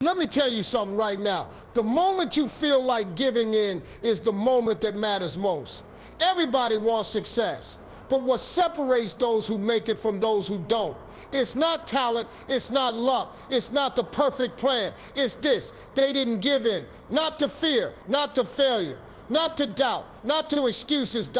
Let me tell you something right now. The moment you feel like giving in is the moment that matters most. Everybody wants success, but what separates those who make it from those who don't? It's not talent, it's not luck, it's not the perfect plan. It's this: they didn't give in, not to fear, not to failure, not to doubt, not to excuses.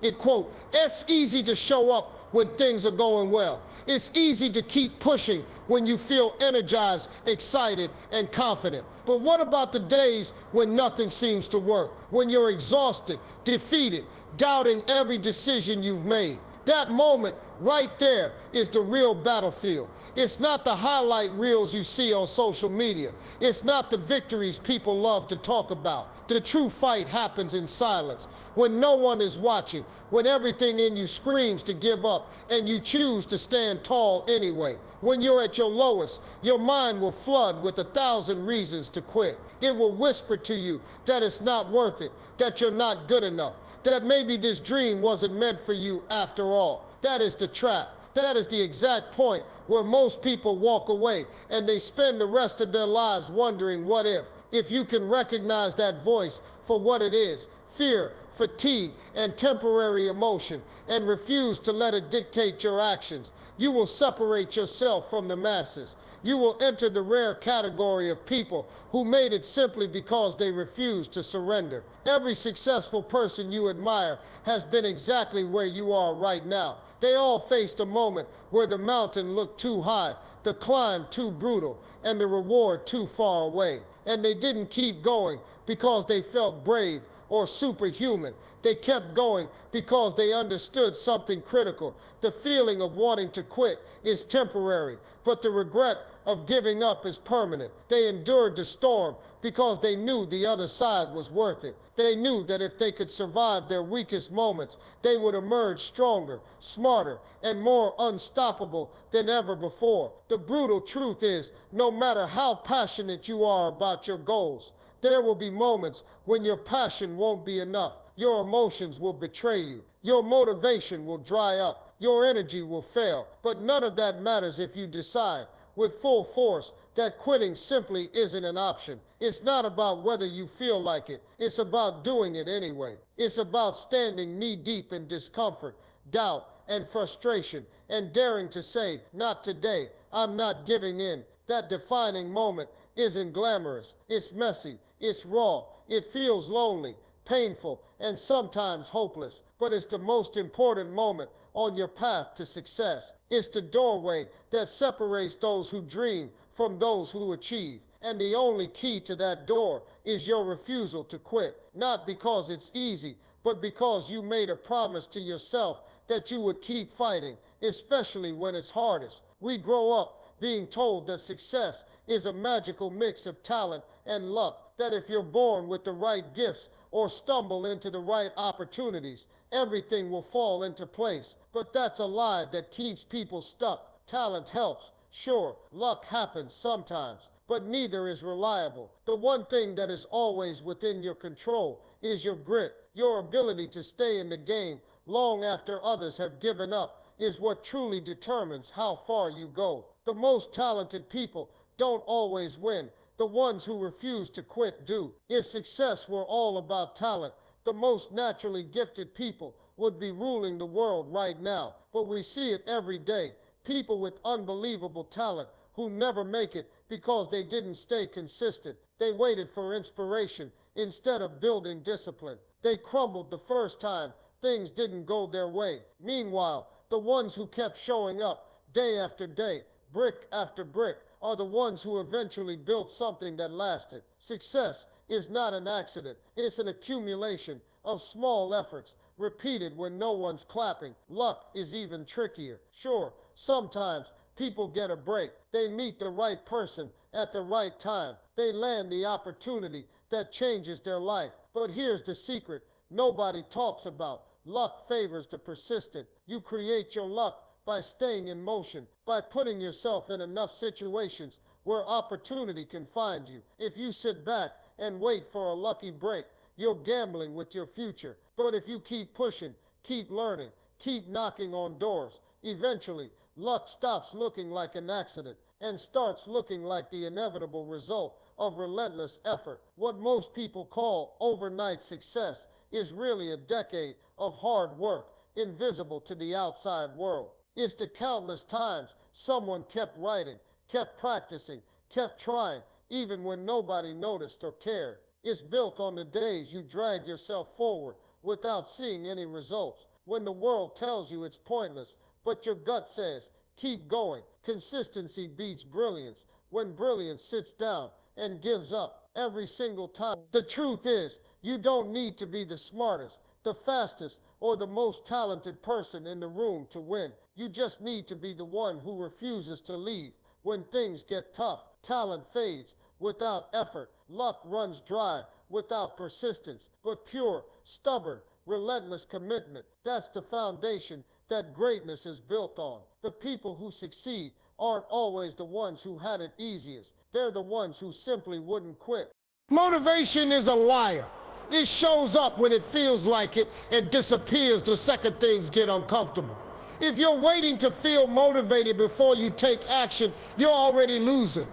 It quote, "It's easy to show up when things are going well. It's easy to keep pushing when you feel energized, excited, and confident. But what about the days when nothing seems to work? When you're exhausted, defeated, doubting every decision you've made? That moment right there is the real battlefield. It's not the highlight reels you see on social media. It's not the victories people love to talk about. The true fight happens in silence, when no one is watching, when everything in you screams to give up and you choose to stand tall anyway. When you're at your lowest, your mind will flood with 1,000 reasons to quit. It will whisper to you that it's not worth it, that you're not good enough, that maybe this dream wasn't meant for you after all. That is the trap. That is the exact point where most people walk away, and they spend the rest of their lives wondering what if. If you can recognize that voice for what it is, fear, fatigue, and temporary emotion, and refuse to let it dictate your actions, you will separate yourself from the masses. You will enter the rare category of people who made it simply because they refused to surrender. Every successful person you admire has been exactly where you are right now. They all faced a moment where the mountain looked too high, the climb too brutal, and the reward too far away. And they didn't keep going because they felt brave or superhuman. They kept going because they understood something critical. The feeling of wanting to quit is temporary, but the regret of giving up is permanent. They endured the storm because they knew the other side was worth it. They knew that if they could survive their weakest moments, they would emerge stronger, smarter, and more unstoppable than ever before. The brutal truth is, no matter how passionate you are about your goals, there will be moments when your passion won't be enough. Your emotions will betray you. Your motivation will dry up. Your energy will fail. But none of that matters if you decide with full force that quitting simply isn't an option. It's not about whether you feel like it. It's about doing it anyway. It's about standing knee-deep in discomfort, doubt, and frustration, and daring to say, "Not today, I'm not giving in." That defining moment isn't glamorous. It's messy. It's raw. It feels lonely, painful, and sometimes hopeless. But it's the most important moment on your path to success. It's the doorway that separates those who dream from those who achieve. And the only key to that door is your refusal to quit. Not because it's easy, but because you made a promise to yourself that you would keep fighting, especially when it's hardest. We grow up being told that success is a magical mix of talent and luck, that if you're born with the right gifts or stumble into the right opportunities, everything will fall into place. But that's a lie that keeps people stuck. Talent helps, sure, luck happens sometimes, but neither is reliable. The one thing that is always within your control is your grit. Your ability to stay in the game long after others have given up is what truly determines how far you go. The most talented people don't always win. The ones who refuse to quit do. If success were all about talent, the most naturally gifted people would be ruling the world right now. But we see it every day. People with unbelievable talent who never make it because they didn't stay consistent. They waited for inspiration instead of building discipline. They crumbled the first time things didn't go their way. Meanwhile, the ones who kept showing up day after day, brick after brick, are the ones who eventually built something that lasted. Success is not an accident. It's an accumulation of small efforts repeated when no one's clapping. Luck is even trickier. Sure, sometimes people get a break. They meet the right person at the right time. They land the opportunity that changes their life. But here's the secret nobody talks about. Luck favors the persistent. You create your luck by staying in motion, by putting yourself in enough situations where opportunity can find you. If you sit back and wait for a lucky break, you're gambling with your future. But if you keep pushing, keep learning, keep knocking on doors, eventually luck stops looking like an accident and starts looking like the inevitable result of relentless effort. What most people call overnight success is really a decade of hard work, invisible to the outside world. It's the countless times someone kept writing, kept practicing, kept trying, even when nobody noticed or cared. It's built on the days you drag yourself forward without seeing any results. When the world tells you it's pointless, but your gut says, keep going. Consistency beats brilliance when brilliance sits down and gives up every single time. The truth is, you don't need to be the smartest, the fastest, or the most talented person in the room to win. You just need to be the one who refuses to leave when things get tough. Talent fades without effort. Luck runs dry without persistence. But pure, stubborn, relentless commitment, that's the foundation that greatness is built on. The people who succeed aren't always the ones who had it easiest. They're the ones who simply wouldn't quit. Motivation is a liar. It shows up when it feels like it and disappears the second things get uncomfortable. If you're waiting to feel motivated before you take action, you're already losing.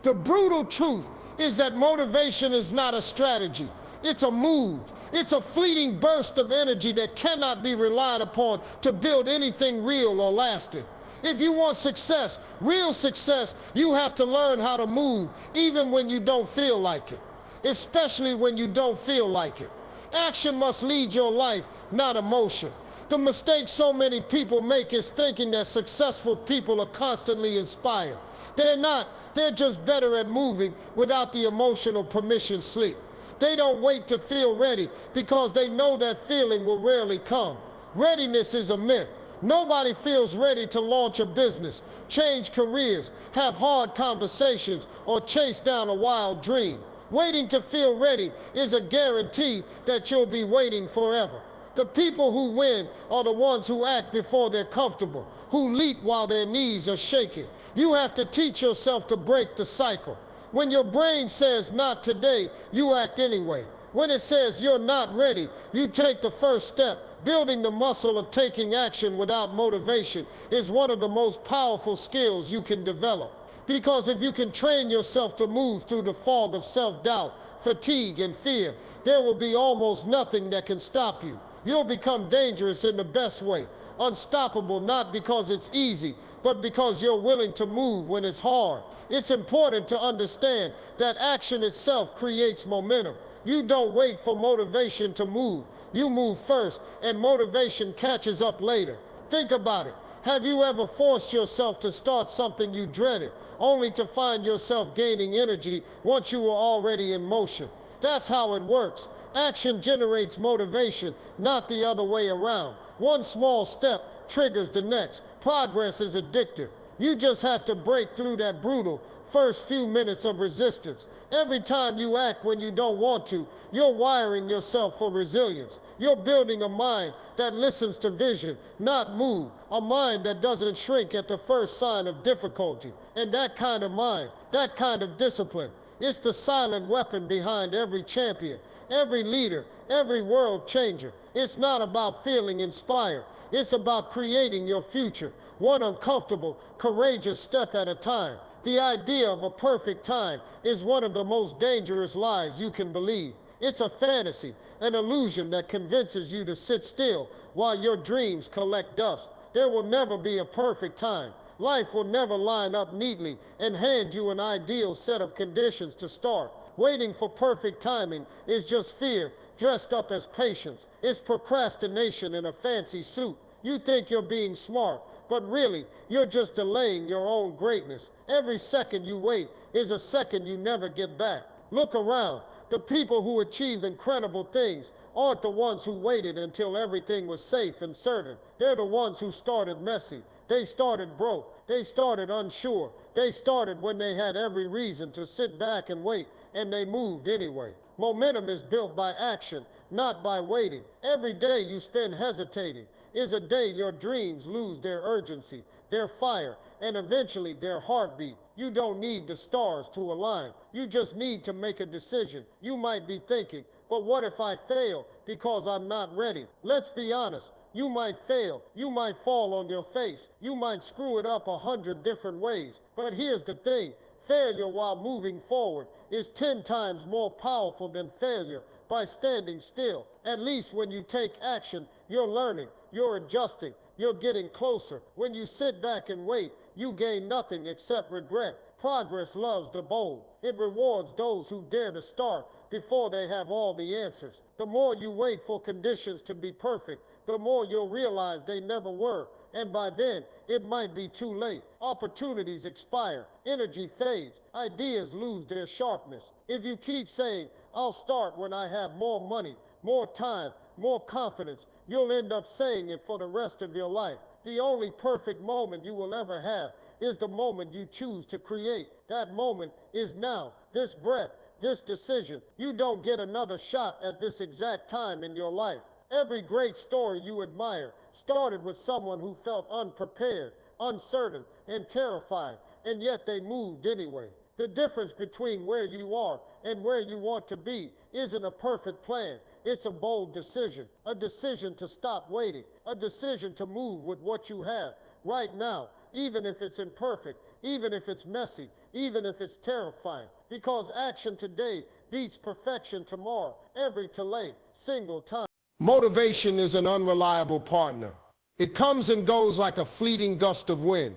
The brutal truth is that motivation is not a strategy. It's a mood. It's a fleeting burst of energy that cannot be relied upon to build anything real or lasting. If you want success, real success, you have to learn how to move even when you don't feel like it, especially when you don't feel like it. Action must lead your life, not emotion. The mistake so many people make is thinking that successful people are constantly inspired. They're not. They're just better at moving without the emotional permission slip. They don't wait to feel ready because they know that feeling will rarely come. Readiness is a myth. Nobody feels ready to launch a business, change careers, have hard conversations, or chase down a wild dream. Waiting to feel ready is a guarantee that you'll be waiting forever. The people who win are the ones who act before they're comfortable, who leap while their knees are shaking. You have to teach yourself to break the cycle. When your brain says not today, you act anyway. When it says you're not ready, you take the first step. Building the muscle of taking action without motivation is one of the most powerful skills you can develop. Because if you can train yourself to move through the fog of self-doubt, fatigue, and fear, there will be almost nothing that can stop you. You'll become dangerous in the best way. Unstoppable not because it's easy, but because you're willing to move when it's hard. It's important to understand that action itself creates momentum. You don't wait for motivation to move. You move first, and motivation catches up later. Think about it. Have you ever forced yourself to start something you dreaded, only to find yourself gaining energy once you were already in motion? That's how it works. Action generates motivation, not the other way around. One small step triggers the next. Progress is addictive. You just have to break through that brutal first few minutes of resistance. Every time you act when you don't want to, you're wiring yourself for resilience. You're building a mind that listens to vision, not mood. A mind that doesn't shrink at the first sign of difficulty. And that kind of mind, that kind of discipline, it's the silent weapon behind every champion, every leader, every world changer. It's not about feeling inspired. It's about creating your future, one uncomfortable, courageous step at a time. The idea of a perfect time is one of the most dangerous lies you can believe. It's a fantasy, an illusion that convinces you to sit still while your dreams collect dust. There will never be a perfect time. Life will never line up neatly and hand you an ideal set of conditions to start. Waiting for perfect timing is just fear dressed up as patience. It's procrastination in a fancy suit. You think you're being smart, but really, you're just delaying your own greatness. Every second you wait is a second you never get back. Look around. The people who achieve incredible things aren't the ones who waited until everything was safe and certain. They're the ones who started messy. They started broke. They started unsure. They started when they had every reason to sit back and wait, and they moved anyway. Momentum is built by action, not by waiting. Every day you spend hesitating is a day your dreams lose their urgency, their fire, and eventually their heartbeat. You don't need the stars to align. You just need to make a decision. You might be thinking, but what if I fail because I'm not ready? Let's be honest. You might fail. You might fall on your face. You might screw it up 100 different ways. But here's the thing. Failure while moving forward is 10 times more powerful than failure by standing still. At least when you take action, you're learning, you're adjusting, you're getting closer. When you sit back and wait, you gain nothing except regret. Progress loves the bold. It rewards those who dare to start before they have all the answers. The more you wait for conditions to be perfect, the more you'll realize they never were. And by then, it might be too late. Opportunities expire, energy fades, ideas lose their sharpness. If you keep saying, I'll start when I have more money, more time, more confidence, you'll end up saying it for the rest of your life. The only perfect moment you will ever have is the moment you choose to create. That moment is now, this breath, this decision. You don't get another shot at this exact time in your life. Every great story you admire started with someone who felt unprepared, uncertain, and terrified, and yet they moved anyway. The difference between where you are and where you want to be isn't a perfect plan. It's a bold decision, a decision to stop waiting, a decision to move with what you have right now, even if it's imperfect, even if it's messy, even if it's terrifying. Because action today beats perfection tomorrow, every too late, single time. Motivation is an unreliable partner. It comes and goes like a fleeting gust of wind,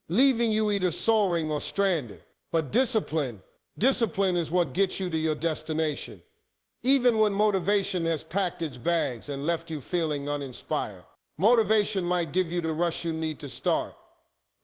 leaving you either soaring or stranded. But discipline is what gets you to your destination. Even when motivation has packed its bags and left you feeling uninspired. Motivation might give you the rush you need to start,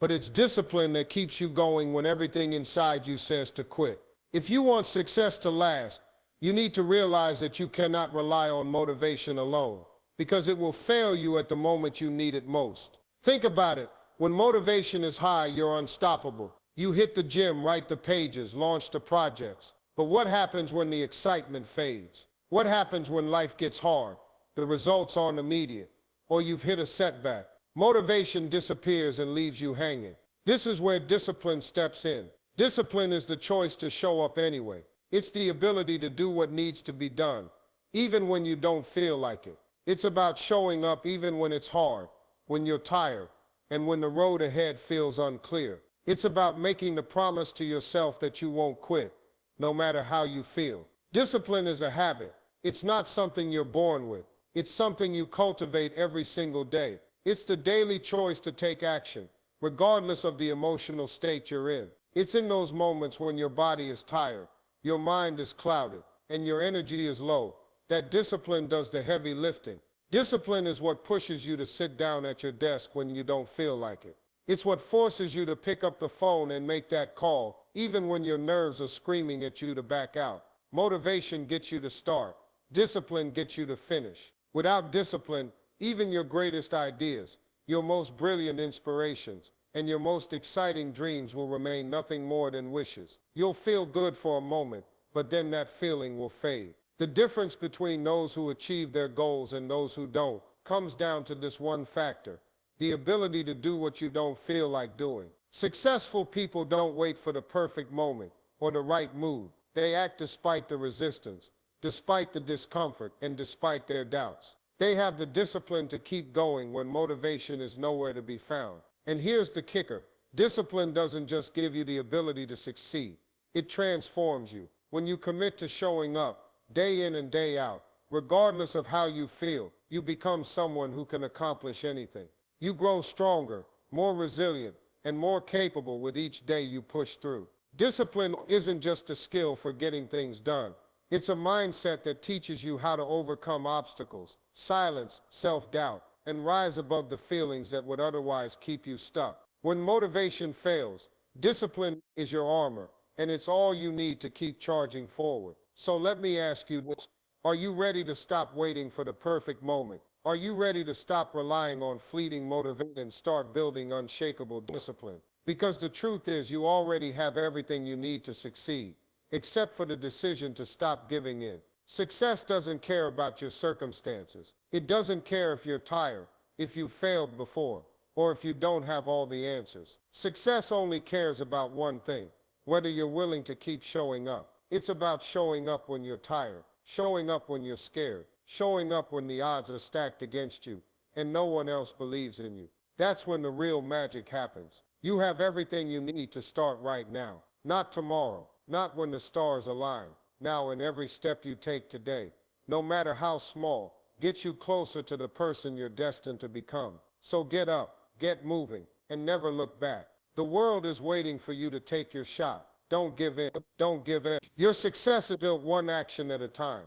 but it's discipline that keeps you going when everything inside you says to quit. If you want success to last, you need to realize that you cannot rely on motivation alone, because it will fail you at the moment you need it most. Think about it. When motivation is high, you're unstoppable. You hit the gym, write the pages, launch the projects. But what happens when the excitement fades? What happens when life gets hard? The results aren't immediate, or you've hit a setback. Motivation disappears and leaves you hanging. This is where discipline steps in. Discipline is the choice to show up anyway. It's the ability to do what needs to be done, even when you don't feel like it. It's about showing up even when it's hard, when you're tired, and when the road ahead feels unclear. It's about making the promise to yourself that you won't quit, no matter how you feel. Discipline is a habit. It's not something you're born with. It's something you cultivate every single day. It's the daily choice to take action, regardless of the emotional state you're in. It's in those moments when your body is tired, your mind is clouded, and your energy is low, that discipline does the heavy lifting. Discipline is what pushes you to sit down at your desk when you don't feel like it. It's what forces you to pick up the phone and make that call, even when your nerves are screaming at you to back out. Motivation gets you to start. Discipline gets you to finish. Without discipline, even your greatest ideas, your most brilliant inspirations, and your most exciting dreams will remain nothing more than wishes. You'll feel good for a moment, but then that feeling will fade. The difference between those who achieve their goals and those who don't comes down to this one factor: the ability to do what you don't feel like doing. Successful people don't wait for the perfect moment or the right mood. They act despite the resistance, despite the discomfort, and despite their doubts. They have the discipline to keep going when motivation is nowhere to be found. And here's the kicker. Discipline doesn't just give you the ability to succeed. It transforms you. When you commit to showing up, day in and day out, regardless of how you feel, you become someone who can accomplish anything. You grow stronger, more resilient, and more capable with each day you push through. Discipline isn't just a skill for getting things done. It's a mindset that teaches you how to overcome obstacles, silence self-doubt, and rise above the feelings that would otherwise keep you stuck. When motivation fails, discipline is your armor, and it's all you need to keep charging forward. So let me ask you this: are you ready to stop waiting for the perfect moment? Are you ready to stop relying on fleeting motivation and start building unshakable discipline? Because the truth is, you already have everything you need to succeed, except for the decision to stop giving in. Success doesn't care about your circumstances. It doesn't care if you're tired, if you failed before, or if you don't have all the answers. Success only cares about one thing: whether you're willing to keep showing up. It's about showing up when you're tired, showing up when you're scared, showing up when the odds are stacked against you, and no one else believes in you. That's when the real magic happens. You have everything you need to start right now. Not tomorrow, not when the stars align. Now in every step you take today, no matter how small, gets you closer to the person you're destined to become. So get up, get moving, and never look back. The world is waiting for you to take your shot. Don't give in. Don't give in. Your success is built one action at a time.